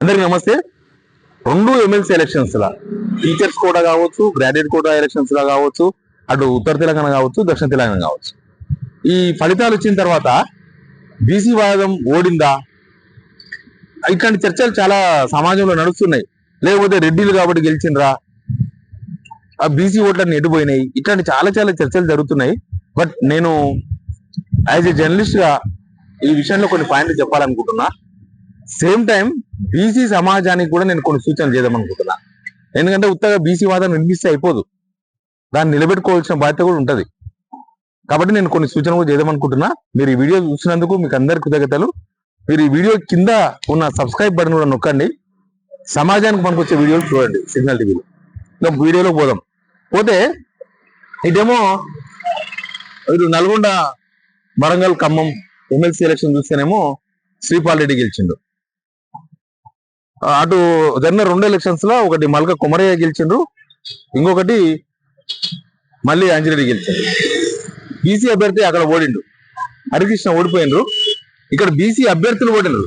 అందరికీ నమస్తే. రెండు ఎమ్మెల్సీ ఎలక్షన్స్ లా టీచర్స్ కూడా కావచ్చు, గ్రాడ్యుయేట్ కూడా ఎలక్షన్స్ లా కావచ్చు, అటు ఉత్తర తెలంగాణ కావచ్చు, దక్షిణ తెలంగాణ కావచ్చు. ఈ ఫలితాలు వచ్చిన తర్వాత బీసీ వాదం ఓడిందా, ఇట్లాంటి చర్చలు చాలా సమాజంలో నడుస్తున్నాయి. లేకపోతే రెడ్డిలు కాబట్టి గెలిచిండ్రా, ఆ బీసీ ఓట్లన్నీ ఎటుపోయినాయి, ఇట్లాంటి చాలా చాలా చర్చలు జరుగుతున్నాయి. బట్ నేను యాజ్ ఏ జర్నలిస్ట్ గా ఈ విషయంలో కొన్ని పాయింట్లు చెప్పాలనుకుంటున్నా. సేమ్ టైం బీసీ సమాజానికి కూడా నేను కొన్ని సూచనలు చేద్దామనుకుంటున్నా. ఎందుకంటే ఉత్తగా బీసీ వాదం వినిపిస్తే అయిపోదు, దాన్ని నిలబెట్టుకోవాల్సిన బాధ్యత కూడా ఉంటది. కాబట్టి నేను కొన్ని సూచనలు కూడా చేద్దామనుకుంటున్నా. మీరు ఈ వీడియో చూసినందుకు మీకు అందరి కృతజ్ఞతలు. మీరు ఈ వీడియో కింద ఉన్న సబ్స్క్రైబ్ బటన్ కూడా నొక్కండి. సమాజానికి పనికొచ్చే వీడియోలు చూడండి సిగ్నల్ టీవీలో. ఇంకా వీడియోలో పోతే ఇదేమో ఇది నల్గొండ, వరంగల్, ఖమ్మం ఎమ్మెల్సీ ఎలక్షన్ చూస్తేనేమో శ్రీపాల్ రెడ్డి గెలిచిండు. అటు జరిగిన రెండు ఎలక్షన్స్ లో ఒకటి మల్క కుమరయ్య గెలిచిండ్రు, ఇంకొకటి మళ్ళీ అంజిరెడ్డి గెలిచిండ్రు. బీసీ అభ్యర్థి అక్కడ ఓడిండు, హరికృష్ణ ఓడిపోయిండ్రు. ఇక్కడ బీసీ అభ్యర్థులు ఓడినరు,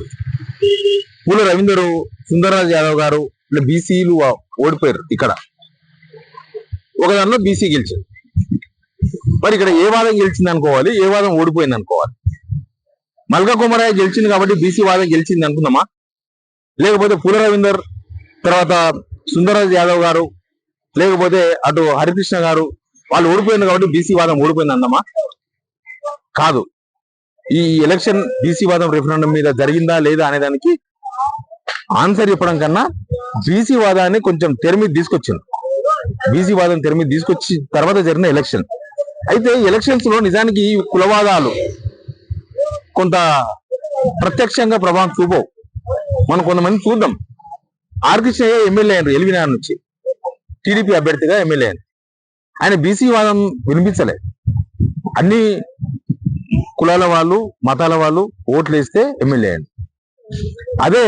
పూల రవీందరు, సుందరరాజ్ యాదవ్ గారు, ఇట్లా బీసీలు ఓడిపోయారు. ఇక్కడ ఒక దానిలో బీసీ గెలిచింది. మరి ఇక్కడ ఏ వాదం గెలిచింది అనుకోవాలి, ఏ వాదం ఓడిపోయింది అనుకోవాలి? మల్క కుమరయ్య గెలిచింది కాబట్టి బీసీ వాదం గెలిచింది అనుకుందామా? లేకపోతే పూల రవీందర్ తర్వాత సుందరరాజ్ యాదవ్ గారు, లేకపోతే అటు హరికృష్ణ గారు వాళ్ళు ఓడిపోయింది కాబట్టి బీసీ వాదం ఓడిపోయింది అందామా? కాదు. ఈ ఎలక్షన్ బీసీ వాదం రెఫరెండం మీద జరిగిందా లేదా అనే దానికి ఆన్సర్ చెప్పడం కన్నా బీసీ వాదాన్ని కొంచెం తెర మీద తీసుకొచ్చింది. బీసీ వాదం తెర మీద తీసుకొచ్చి తర్వాత జరిగిన ఎలక్షన్. అయితే ఎలక్షన్స్ లో నిజానికి కులవాదాలు కొంత ప్రత్యక్షంగా ప్రభావం చూపవు. మనం కొంతమంది చూద్దాం. ఆర్ కృష్ణయ్య ఎమ్మెల్యే అయినారు ఎల్బీనగర్ నుంచి, టీడీపీ అభ్యర్థిగా ఎమ్మెల్యే అయినారు. ఆయన బీసీ వాదం వినిపించలే. అన్ని కులాల వాళ్ళు, మతాల వాళ్ళు ఓట్లు వేస్తే ఎమ్మెల్యే అయ్యాడు. అదే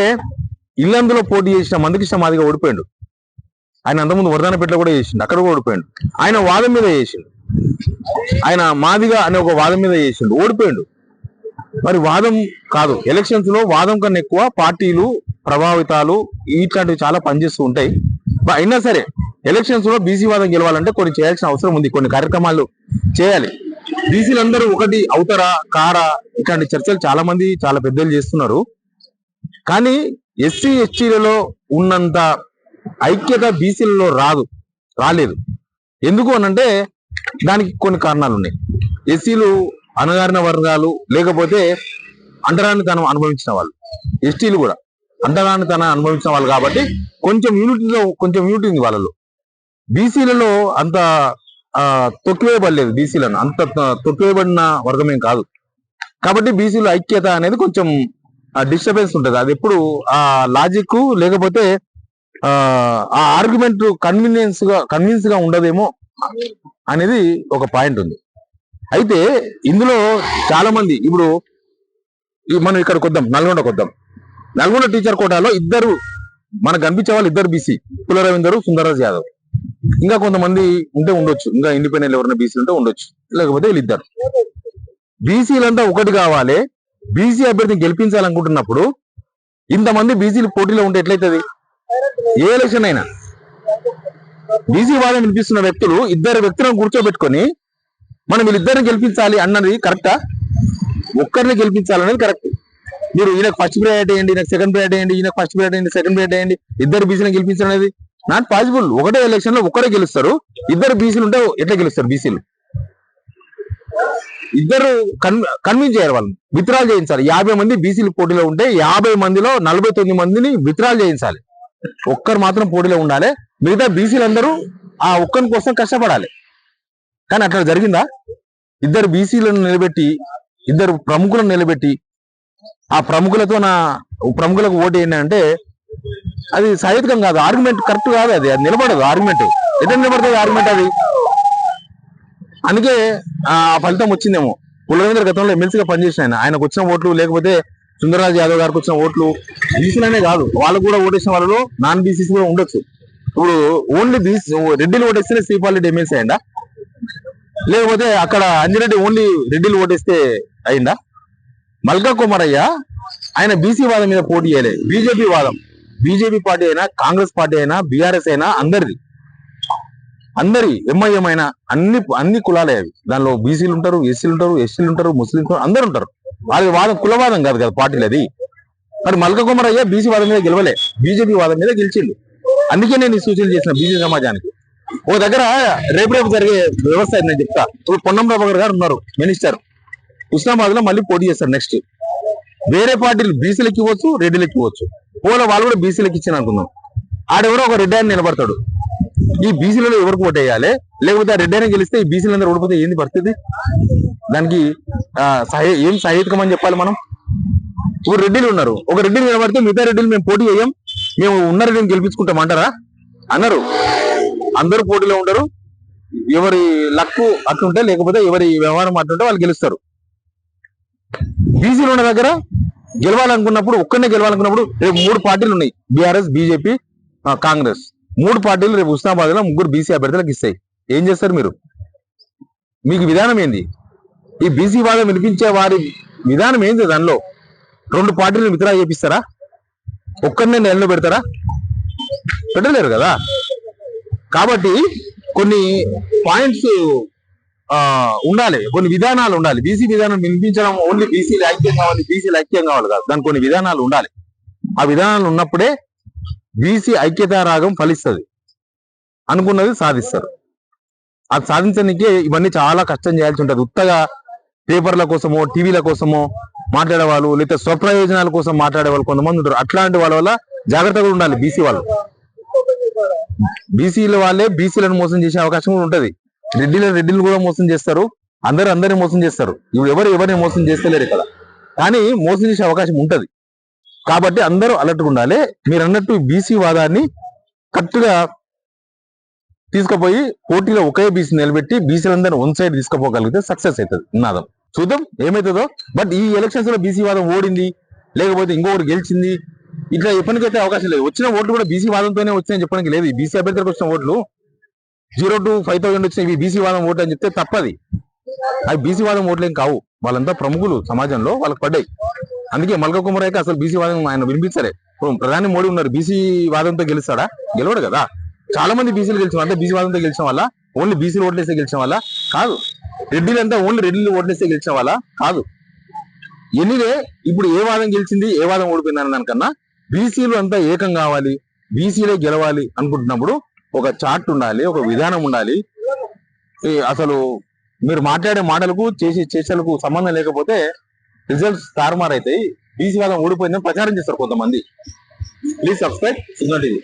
ఇల్లందులో పోటీ చేసిన మందకృష్ణ మాదిగా ఓడిపోయాడు. ఆయన అంతకుముందు వరదానపేటలో కూడా చేసిండు, అక్కడ కూడా ఓడిపోయాడు. ఆయన వాదం మీద చేసిండు, ఆయన మాదిగా అనే ఒక వాదం మీద చేసిండు, ఓడిపోయాడు. మరి వాదం కాదు, ఎలక్షన్స్ లో వాదం కన్నా ఎక్కువ పార్టీలు, ప్రభావితాలు ఇట్లాంటివి చాలా పనిచేస్తూ ఉంటాయి. అయినా సరే ఎలక్షన్స్ లో బీసీ వాదం గెలవాలంటే కొన్ని చేయాల్సిన అవసరం ఉంది, కొన్ని కార్యక్రమాలు చేయాలి. బీసీలందరూ ఒకటి అవుతారా కారా ఇట్లాంటి చర్చలు చాలా మంది చాలా పెద్దలు చేస్తున్నారు. కానీ ఎస్సీ ఎస్టీలలో ఉన్నంత ఐక్యత బీసీలలో రాలేదు. ఎందుకు అనంటే దానికి కొన్ని కారణాలు ఉన్నాయి. ఎస్సీలు అణగారిన వర్గాలు, లేకపోతే అంటరానితనం అనుభవించిన వాళ్ళు. ఎస్టీలు కూడా అంటరానితనం అనుభవించిన వాళ్ళు కాబట్టి కొంచెం యూనిటీ ఉంది వాళ్ళలో. బీసీలలో అంత తొక్కివేయబడలేదు, బీసీలను అంత తొక్కివేయబడిన వర్గమేం కాదు. కాబట్టి బీసీలో ఐక్యత అనేది కొంచెం డిస్టర్బెన్స్ ఉంటుంది. అది ఎప్పుడు ఆ లాజిక్ లేకపోతే ఆ ఆర్గ్యుమెంట్ కన్విన్స్ గా ఉండదేమో అనేది ఒక పాయింట్ ఉంది. అయితే ఇందులో చాలా మంది ఇప్పుడు మనం ఇక్కడికి వద్దాం, నల్గొండకు వద్దాం. నల్గొండ టీచర్ కోటాలో ఇద్దరు మనకు కనిపించే వాళ్ళు ఇద్దరు బీసీ, పూల రవీందరు, సుందరరాజ్ యాదవ్. ఇంకా కొంతమంది ఉంటే ఉండొచ్చు, ఇంకా ఇండిపెండెంట్ ఎవరైనా బీసీలు ఉంటే ఉండొచ్చు, లేకపోతే వీళ్ళిద్దరు. బీసీలంతా ఒకటి కావాలి, బీసీ అభ్యర్థిని గెలిపించాలనుకుంటున్నప్పుడు ఇంతమంది బీసీలు పోటీలో ఉంటే ఎట్లయితుంది? ఏ ఎలక్షన్ అయినా బీసీ వాదం వినిపిస్తున్న వ్యక్తులు ఇద్దరు వ్యక్తులను కూర్చోబెట్టుకొని మనం వీళ్ళిద్దరిని గెలిపించాలి అన్నది కరెక్టా? ఒక్కరిని గెలిపించాలనేది కరెక్ట్. మీరు ఈయనకు ఫస్ట్ ప్రియారిటీ వేయండి, ఈయనకు సెకండ్ ప్రియారిటీ వేయండి, ఈయనకు ఫస్ట్ ప్రియారిటీ వేయండి, సెకండ్ ప్రియారిటీ వేయండి, ఇద్దరు బీసీలను గెలిపించాలనేది నాట్ పాసిబుల్. ఒకటే ఎలక్షన్ లో ఒక్కరే గెలుస్తారు, ఇద్దరు బీసీలు ఉంటే ఎట్లా గెలుస్తారు? బీసీలు ఇద్దరు కన్విన్స్ చేయాలి, వాళ్ళని విత్డ్రాల్ చేయించాలి. 50 మంది బీసీలు పోటీలో ఉంటే 50 మందిలో 49 మందిని విత్డ్రాల్ చేయించాలి. ఒక్కరు మాత్రం పోటీలో ఉండాలి, మిగతా బీసీలందరూ ఆ ఒక్కరి కోసం కష్టపడాలి. కానీ అట్లా జరిగిందా? ఇద్దరు బీసీలను నిలబెట్టి, ఇద్దరు ప్రముఖులను నిలబెట్టి ఆ ప్రముఖులకు ఓటు ఏంటి అంటే అది సహేతుకం కాదు, ఆర్గ్యుమెంట్ కరెక్ట్ కాదు, అది నిలబడదు. ఆర్గ్యుమెంట్ ఎట్లా నిలబడుతుంది ఆర్గ్యుమెంట్? అది అందుకే ఆ ఫలితం వచ్చిందేమో. పుల్లవేంద్ర గతంలో ఎమ్మెల్సీగా పనిచేసిన ఆయనకు వచ్చిన ఓట్లు, లేకపోతే సుందరరాజ్ యాదవ్ గారికి వచ్చిన ఓట్లు బీసీలనే కాదు, వాళ్ళు కూడా ఓటేసిన వాళ్ళలో నాన్ బీసీసీ కూడా ఉండొచ్చు. ఇప్పుడు ఓన్లీ బీసీ రెడ్డిలు ఓటేస్తేనే శ్రీపాల్ రెడ్డి ఎమ్మెల్సీ అయిందా? లేకపోతే అక్కడ అంజిరెడ్డి ఓన్లీ రెడ్డిలు ఓటేస్తే అయిందా? మల్క కుమరయ్య ఆయన బీసీ వాదం మీద పోటీ చేయలేదు, బీజేపీ వాదం. బీజేపీ పార్టీ అయినా, కాంగ్రెస్ పార్టీ అయినా, బీఆర్ఎస్ అయినా అందరి ఎంఐఎం అయినా అన్ని కులాలే అవి. దానిలో బీసీలు ఉంటారు, ఎస్సీలు ఉంటారు, ఎస్టీలు ఉంటారు, ముస్లింలు ఉంటారు, అందరు ఉంటారు. వాళ్ళకి వాదం కులవాదం కాదు కదా పార్టీలు అది. మరి మల్క కుమరయ్య బీసీ వాదం మీద గెలవలే, బీజేపీ వాదం మీద గెలిచిండు. అందుకే నేను ఈ సూచనలు చేసిన బీసీ సమాజానికి. ఓ దగ్గర రేపు జరిగే వ్యవస్థ నేను చెప్తా. ఇప్పుడు పొన్నం ప్రభాకర్ గారు ఉన్నారు మినిస్టర్, హుస్నాబాద్ లో మళ్ళీ పోటీ చేస్తారు నెక్స్ట్. వేరే పార్టీలు బీసీలకు ఇవ్వచ్చు, రెడ్డిలకు ఇవ్వచ్చు. పోలో వాళ్ళు కూడా బీసీలకు ఇచ్చిన అనుకుందాం. ఆడెవరో ఒక రెడ్డి అని నిలబడతాడు. ఈ బీసీలలో ఎవరికి ఓటు వేయాలి? లేకపోతే ఆ రెడ్డి అని గెలిస్తే ఈ బీసీలందరూ ఓడిపోతే ఏంది పరిస్థితి? దానికి ఏం సహేతుకం అని చెప్పాలి మనం. ఇప్పుడు రెడ్డిలు ఉన్నారు, ఒక రెడ్డిని నిలబడితే మిగతా రెడ్డిలు మేము పోటీ చేయం, మేము ఉన్న రెడ్డిని గెలిపించుకుంటాం అంటారా? అన్నారు. అందరూ పోటీలో ఉండరు. ఎవరి లక్కు అట్లుంటే, లేకపోతే ఎవరి వ్యవహారం అట్లుంటే వాళ్ళు గెలుస్తారు. బీసీలు ఉన్న దగ్గర గెలవాలనుకున్నప్పుడు, ఒక్కనే గెలవాలనుకున్నప్పుడు రేపు 3 పార్టీలు ఉన్నాయి, బీఆర్ఎస్, బీజేపీ, కాంగ్రెస్. 3 పార్టీలు రేపు హుస్నాబాద్ లో 3 బీసీ అభ్యర్థులకు ఇస్తాయి. ఏం చేస్తారు మీరు? మీకు విధానం ఏంది? ఈ బీసీ వాదం వినిపించే వారి విధానం ఏంది? దానిలో 2 పార్టీలను విత్డ్రా చేపిస్తారా? ఒక్కరినే నెలలో పెడతారా? పెట్టలేరు కదా. కాబట్టి కొన్ని పాయింట్స్ ఉండాలి, కొన్ని విధానాలు ఉండాలి. బీసీ విధానం వినిపించడం ఓన్లీ బీసీలు ఐక్యం కావాలి, బీసీలు ఐక్యం కావాలి కాదు. దానికి కొన్ని విధానాలు ఉండాలి. ఆ విధానాలు ఉన్నప్పుడే బీసీ ఐక్యతా రాగం ఫలిస్తుంది, అనుకున్నది సాధిస్తారు. అది సాధించడానికే ఇవన్నీ చాలా కష్టం చేయాల్సి ఉంటుంది. ఉత్తగా పేపర్ల కోసమో, టీవీల కోసమో మాట్లాడే వాళ్ళు, లేకపోతే స్వప్రయోజనాల కోసం మాట్లాడే వాళ్ళు కొంతమంది ఉంటారు. అట్లాంటి వాళ్ళ వల్ల జాగ్రత్తగా ఉండాలి. బీసీ వాళ్ళు, బీసీల వాళ్ళే బీసీలను మోసం చేసే అవకాశం కూడా ఉంటది. రెడ్డిలు కూడా మోసం చేస్తారు, అందరిని మోసం చేస్తారు. ఇప్పుడు ఎవరిని మోసం చేస్తలేరు ఇక్కడ, కానీ మోసం చేసే అవకాశం ఉంటది. కాబట్టి అందరూ అలర్ట్గా ఉండాలి. మీరు అన్నట్టు బీసీ వాదాన్ని కరెక్ట్ గా తీసుకుపోయి పోటీలో ఒకే బీసీ నిలబెట్టి బీసీలందరూ వన్ సైడ్ తీసుకుపోగలిగితే సక్సెస్ అవుతుంది నినాదం. చూద్దాం ఏమవుతుందో. బట్ ఈ ఎలక్షన్స్ లో బీసీ వాదం ఓడింది, లేకపోతే ఇంకొకటి గెలిచింది, ఇట్లా చెప్పడానికైతే అవకాశం లేదు. వచ్చిన ఓట్లు కూడా బీసీ వాదంతోనే వచ్చినాయని చెప్పడానికి లేదు. ఈ బీసీ అభ్యర్థులకు వచ్చిన ఓట్లు 0 to 5,000 వచ్చినాయి బీసీ వాదం ఓట్లు అని చెప్తే తప్పది. అవి బీసీ వాదం ఓట్లేం కావు. వాళ్ళంతా ప్రముఖులు సమాజంలో, వాళ్ళకి పడ్డాయి. అందుకే మల్క కుమరయ్యకి అసలు బీసీ వాదం ఆయన వినిపించలే. ప్రధాని మోడీ ఉన్నారు, బీసీ వాదంతో గెలుస్తాడా? గెలవడు కదా. చాలా మంది బీసీలు గెలిచిన అంటే బీసీ వాదంతో గెలిచిన వల్ల, ఓన్లీ బీసీలు ఓట్లేస్తే గెలిచిన వల్ల కాదు. రెడ్డిలంతా ఓన్లీ రెడ్డిలు ఓట్లేస్తే గెలిచిన వల్ల కాదు. ఎనివే, ఇప్పుడు ఏ వాదం గెలిచింది, ఏ వాదం ఓడిపోయింది దానికన్నా బీసీలు అంతా ఏకం కావాలి, బీసీలే గెలవాలి అనుకుంటున్నప్పుడు ఒక చార్ట్ ఉండాలి, ఒక విధానం ఉండాలి. అసలు మీరు మాట్లాడే మాటలకు చేసే చర్చలకు సంబంధం లేకపోతే రిజల్ట్స్ తారుమారైతాయి. బీసీ వాదం ఓడిపోయిందని ప్రచారం చేస్తారు కొంతమంది. ప్లీజ్ సబ్స్క్రైబ్ సున్నా టీవీ.